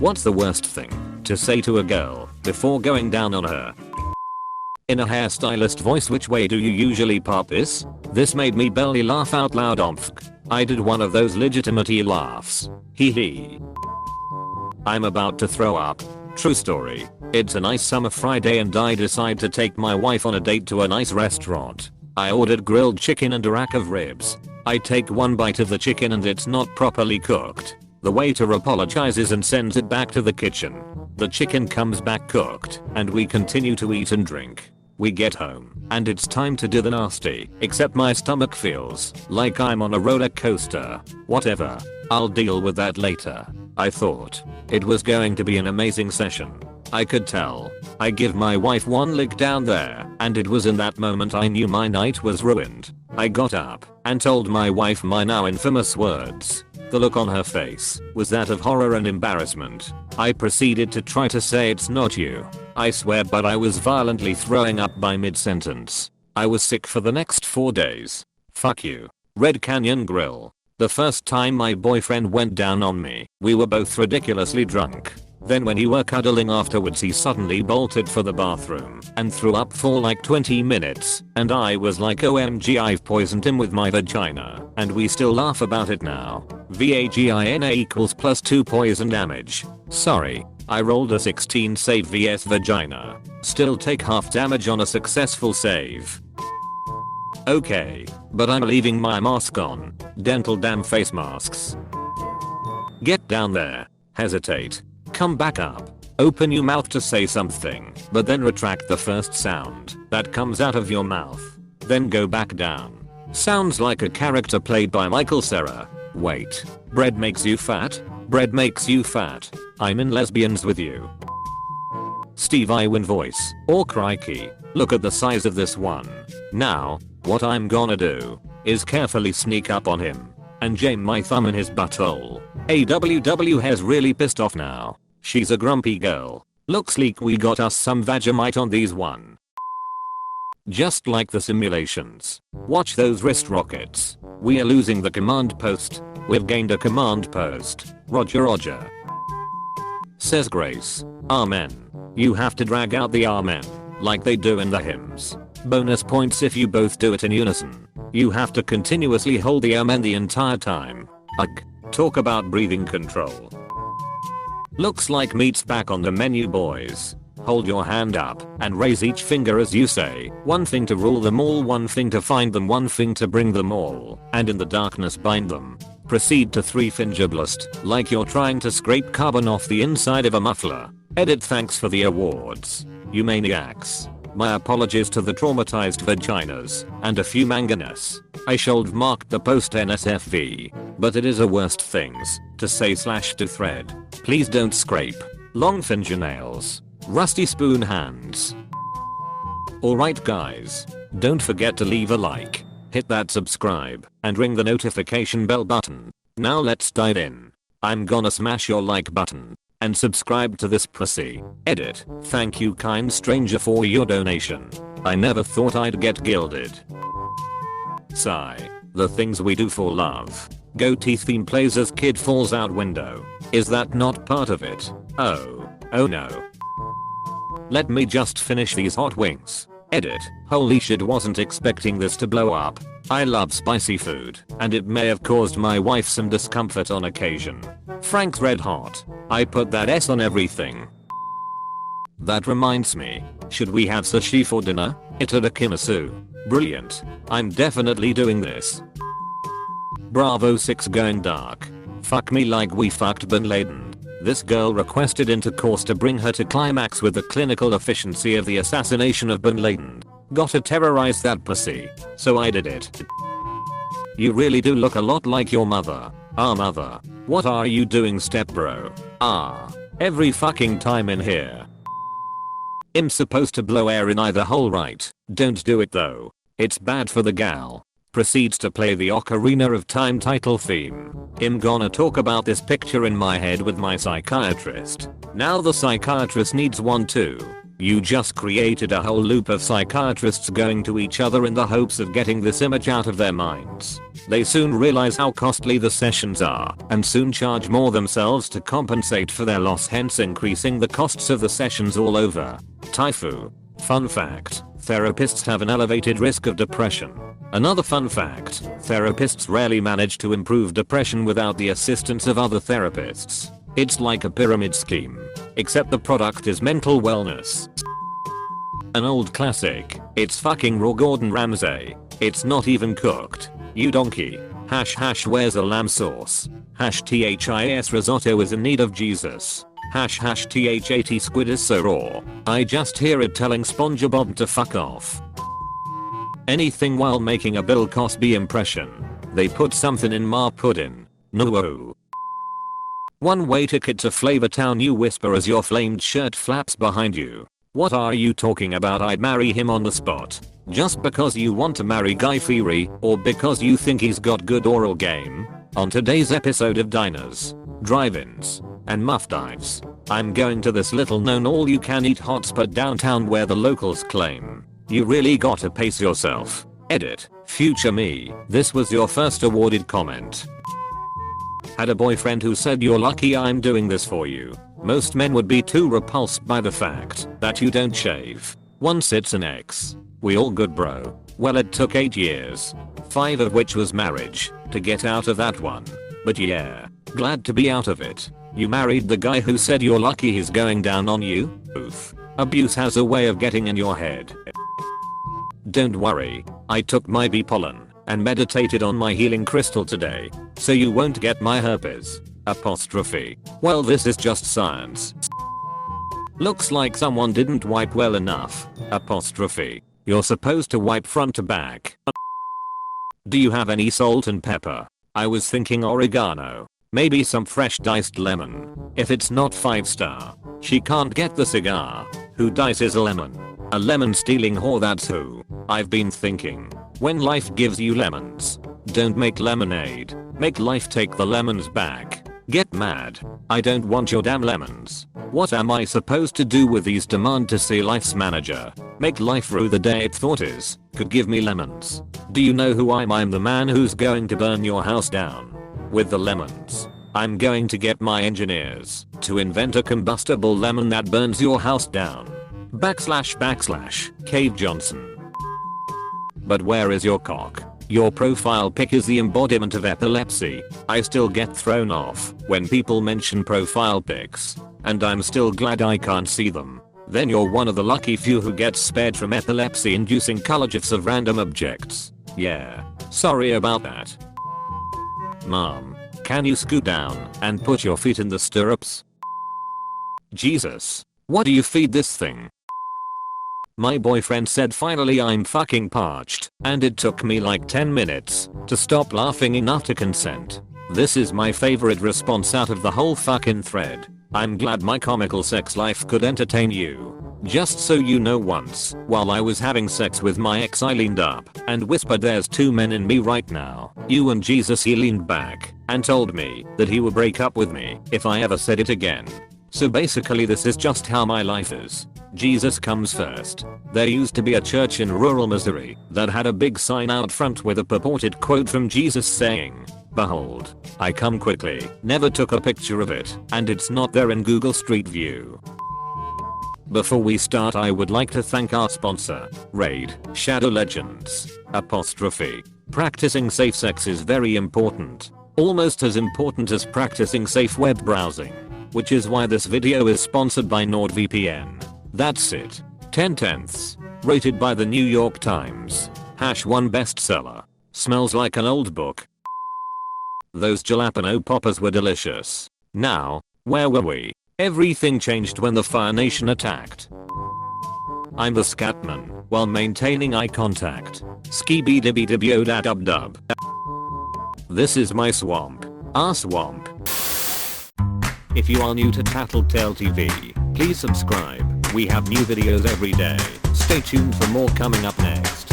What's the worst thing to say to a girl before going down on her? In a hairstylist voice, which way do you usually part this? This made me belly laugh out loud. I did one of those legitimate laughs. Hee hee. I'm about to throw up. True story. It's a nice summer Friday and I decide to take my wife on a date to a nice restaurant. I ordered grilled chicken and a rack of ribs. I take one bite of the chicken and it's not properly cooked. The waiter apologizes and sends it back to the kitchen. The chicken comes back cooked and we continue to eat and drink. We get home and it's time to do the nasty, except my stomach feels like I'm on a roller coaster. Whatever. I'll deal with that later. I thought it was going to be an amazing session. I could tell. I give my wife one lick down there and it was in that moment I knew my night was ruined. I got up and told my wife my now infamous words. The look on her face was that of horror and embarrassment. I proceeded to try to say it's not you. I swear, but I was violently throwing up by mid-sentence. I was sick for the next 4 days. Fuck you. Red Canyon Grill. The first time my boyfriend went down on me, we were both ridiculously drunk. Then when we were cuddling afterwards, he suddenly bolted for the bathroom and threw up for like 20 minutes. And I was like, OMG, I've poisoned him with my vagina. And we still laugh about it now. VAGINA equals +2 poison damage. Sorry, I rolled a 16 save vs vagina. Still take half damage on a successful save. Okay, but I'm leaving my mask on. Dental damn face masks. Get down there. Hesitate. Come back up. Open your mouth to say something, but then retract the first sound that comes out of your mouth. Then go back down. Sounds like a character played by Michael Cera. Wait. Bread makes you fat? Bread makes you fat. I'm in lesbians with you. Steve Irwin voice. Oh crikey. Look at the size of this one. Now, what I'm gonna do is carefully sneak up on him and jam my thumb in his butthole. AWW has really pissed off now. She's a grumpy girl. Looks like we got us some Vegemite on these one. Just like the simulations. Watch those wrist rockets. We are losing the command post. We've gained a command post. Roger roger. Says Grace. Amen. You have to drag out the amen like they do in the hymns. Bonus points if you both do it in unison. You have to continuously hold the amen the entire time. Ugh. Talk about breathing control. Looks like meat's back on the menu, boys. Hold your hand up and raise each finger as you say, one thing to rule them all, one thing to find them, one thing to bring them all, and in the darkness bind them. Proceed to 3-finger blast like you're trying to scrape carbon off the inside of a muffler. Edit. Thanks for the awards, you maniacs. My apologies to the traumatized vaginas and a few manganese. I should have marked the post NSFV, but it is a worst things to say / to thread. Please don't scrape. Long fingernails. Rusty spoon hands. Alright guys, don't forget to leave a like, hit that subscribe, and ring the notification bell button. Now let's dive in. I'm gonna smash your like button and subscribe to this pussy. Edit. Thank you kind stranger for your donation. I never thought I'd get gilded. Sigh. The things we do for love. Goatee theme plays as kid falls out window. Is that not part of it? Oh no. Let me just finish these hot wings. Edit. Holy shit, wasn't expecting this to blow up. I love spicy food, and it may have caused my wife some discomfort on occasion. Frank's Red Hot. I put that S on everything. That reminds me, should we have sushi for dinner? Itadakimasu. Brilliant. I'm definitely doing this. Bravo 6 going dark. Fuck me like we fucked Bin Laden. This girl requested intercourse to bring her to climax with the clinical efficiency of the assassination of Bin Laden. Gotta terrorize that pussy. So I did it. You really do look a lot like your mother. Ah mother. What are you doing stepbro? Ah. Every fucking time in here. I'm supposed to blow air in either hole, right? Don't do it though. It's bad for the gal. Proceeds to play the Ocarina of Time title theme. I'm gonna talk about this picture in my head with my psychiatrist. Now the psychiatrist needs one too. You just created a whole loop of psychiatrists going to each other in the hopes of getting this image out of their minds. They soon realize how costly the sessions are and soon charge more themselves to compensate for their loss, hence increasing the costs of the sessions all over. Taifu. Fun fact, therapists have an elevated risk of depression. Another fun fact, therapists rarely manage to improve depression without the assistance of other therapists. It's like a pyramid scheme, except the product is mental wellness. An old classic, it's fucking raw Gordon Ramsay. It's not even cooked. You donkey. Where's the lamb sauce? THIS risotto is in need of Jesus. THAT squid is so raw. I just hear it telling SpongeBob to fuck off. Anything while making a Bill Cosby impression. They put something in my pudding. No. One way ticket to Flavortown, you whisper as your flamed shirt flaps behind you. What are you talking about? I'd marry him on the spot. Just because you want to marry Guy Fieri, or because you think he's got good oral game? On today's episode of Diners, Drive-Ins, and Muff Dives, I'm going to this little known all-you-can-eat hotspot downtown where the locals claim you really gotta pace yourself. Edit. Future me. This was your first awarded comment. Had a boyfriend who said, "You're lucky I'm doing this for you." Most men would be too repulsed by the fact that you don't shave. Once it's an ex. We all good, bro. Well, it took 8 years, 5 of which was marriage, to get out of that one. But yeah, glad to be out of it. You married the guy who said you're lucky he's going down on you? Oof. Abuse has a way of getting in your head. Don't worry, I took my bee pollen and meditated on my healing crystal today, so you won't get my herpes. Apostrophe. Well, this is just science. Looks like someone didn't wipe well enough. Apostrophe. You're supposed to wipe front to back. Do you have any salt and pepper? I was thinking oregano. Maybe some fresh diced lemon. If it's not 5-star, she can't get the cigar. Who dices a lemon? A lemon stealing whore, that's who. I've been thinking, when life gives you lemons, don't make lemonade. Make life take the lemons back. Get mad. I don't want your damn lemons. What am I supposed to do with these? Demand to see life's manager. Make life rue the day it thought is could give me lemons. Do you know who I'm? I'm the man who's going to burn your house down. With the lemons. I'm going to get my engineers to invent a combustible lemon that burns your house down. / Cave Johnson. But where is your cock? Your profile pic is the embodiment of epilepsy. I still get thrown off when people mention profile pics, and I'm still glad I can't see them. Then you're one of the lucky few who gets spared from epilepsy-inducing color gifs of random objects. Yeah, sorry about that. Mom, can you scoot down and put your feet in the stirrups? Jesus, what do you feed this thing? My boyfriend said finally I'm fucking parched, and it took me like 10 minutes to stop laughing enough to consent. This is my favorite response out of the whole fucking thread. I'm glad my comical sex life could entertain you. Just so you know, once, while I was having sex with my ex, I leaned up and whispered, "There's 2 men in me right now, you and Jesus." He leaned back and told me that he would break up with me if I ever said it again. So basically this is just how my life is. Jesus comes first. There used to be a church in rural Missouri that had a big sign out front with a purported quote from Jesus saying, "Behold, I come quickly." Never took a picture of it, and it's not there in Google Street View. Before we start, I would like to thank our sponsor, Raid Shadow Legends. Apostrophe. Practicing safe sex is very important. Almost as important as practicing safe web browsing. Which is why this video is sponsored by NordVPN. That's it. 10/10. Rated by the New York Times. #1 bestseller. Smells like an old book. Those jalapeno poppers were delicious. Now, where were we? Everything changed when the Fire Nation attacked. I'm the Scatman, while maintaining eye contact. Skibidi dibby dibby da dub dub. This is my swamp. Our swamp. If you are new to Tattletale TV, please subscribe. We have new videos every day. Stay tuned for more coming up next.